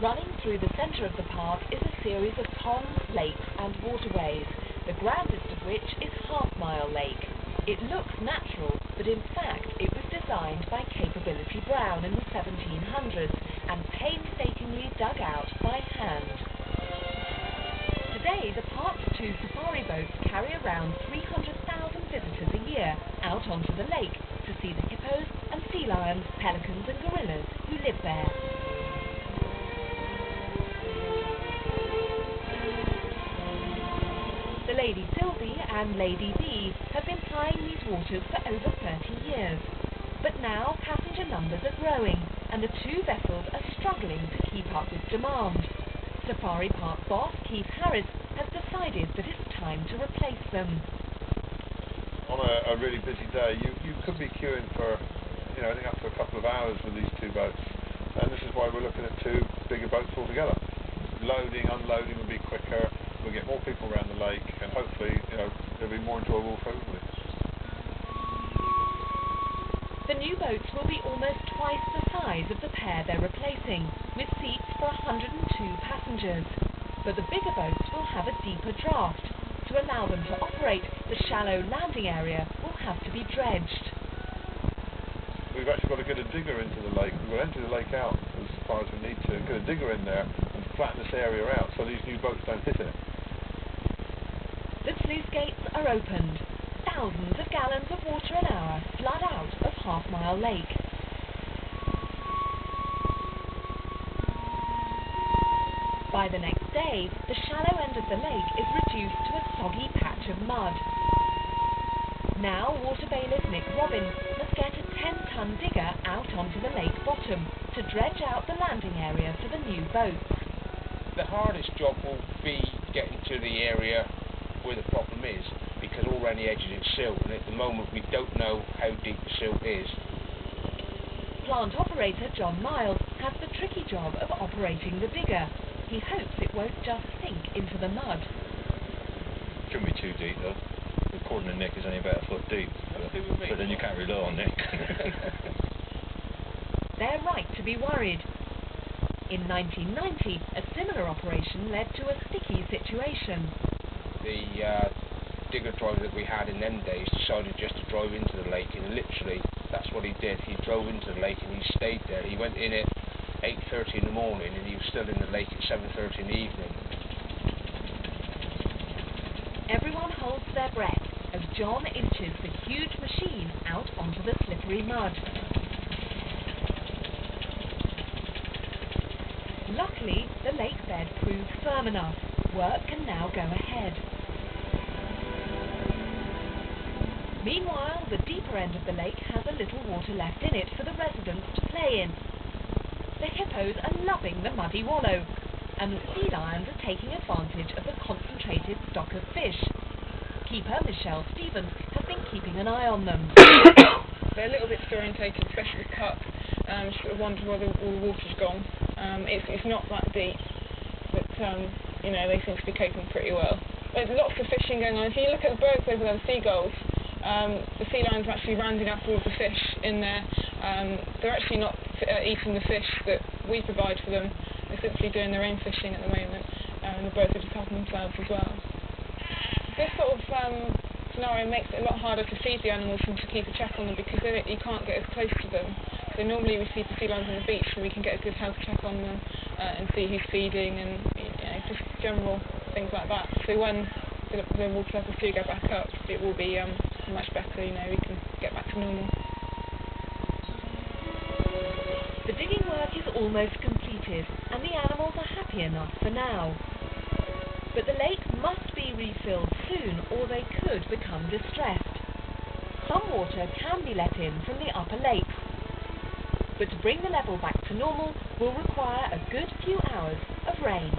Running through the centre of the park is a series of ponds, lakes and waterways, the grandest of which is Half Mile Lake. It looks natural, but in fact it was designed by Capability Brown in the 1700s and painstakingly dug out by hand. Today, the park's 2 safari boats carry around 300,000 visitors a year out onto the lake to see the hippos and sea lions, pelicans and gorillas who live there. The Lady Sylvie and Lady Bee have been plying these waters for over 30 years. But now passenger numbers are growing and the 2 vessels are struggling to keep up with demand. Safari Park boss Keith Harris has decided that it's time to replace them. On a really busy day, you could be queuing for, I think up to a couple of hours with these 2 boats. And this is why we're looking at 2 bigger boats altogether. Loading, unloading will be quicker. We'll get more people around the lake, and hopefully, it'll be more enjoyable for everybody. The new boats will be almost twice the size of the pair they're replacing, with seats for 102 passengers. But the bigger boats will have a deeper draft. To allow them to operate, the shallow landing area will have to be dredged. We've actually got to get a digger into the lake. We've got to empty the lake out as far as we need to, and get a digger in there and flatten this area out so these new boats don't hit it. The sluice gates are opened. Thousands of gallons of water an hour flood out of Half Mile Lake. By the next day, the shallow end of the lake is reduced to a soggy patch of mud. Now water bailiff Nick Robin must get a 10-ton digger out onto the lake bottom to dredge out the landing area for the new boats. The hardest job will be getting to the area where the problem is, because all around the edges it's silt, and at the moment we don't know how deep the silt is. Plant operator John Miles has the tricky job of operating the digger. He hopes it won't just sink into the mud. Shouldn't be too deep though. According to Nick, it's only about a foot deep, but then you can't rely on Nick. They're right to be worried. In 1990, a similar operation led to a sticky situation. The digger driver that we had in them days decided just to drive into the lake, and literally that's what he did. He drove into the lake and he stayed there. He went in at 8:30 in the morning and he was still in the lake at 7:30 in the evening. Everyone holds their breath as John inches the huge machine out onto the slippery mud. Luckily, the lake bed proved firm enough. Work can now go ahead. Meanwhile, the deeper end of the lake has a little water left in it for the residents to play in. The hippos are loving the muddy wallow, and the sea lions are taking advantage of the concentrated stock of fish. Keeper Michelle Stevens has been keeping an eye on them. They're a little bit disorientated, especially the cup. Sort of wonder whether all the water's gone. It's not that deep, but they seem to be coping pretty well. There's lots of fishing going on. If you look at the birds over there, the seagulls, the sea lions are actually rounding up all of the fish in there. They're actually not eating the fish that we provide for them. They're simply doing their own fishing at the moment, and the birds are just helping themselves as well. This sort of scenario makes it a lot harder to feed the animals and to keep a check on them, because you can't get as close to them. So normally we see the sea lions on the beach and we can get a good health check on them and see who's feeding and just general things like that. So when the water levels do go back up, it will be much better. We can get back to normal. The digging work is almost completed and the animals are happy enough for now. But the lake must be refilled soon or they could become distressed. Some water can be let in from the upper lakes, but to bring the level back to normal will require a good few hours of rain.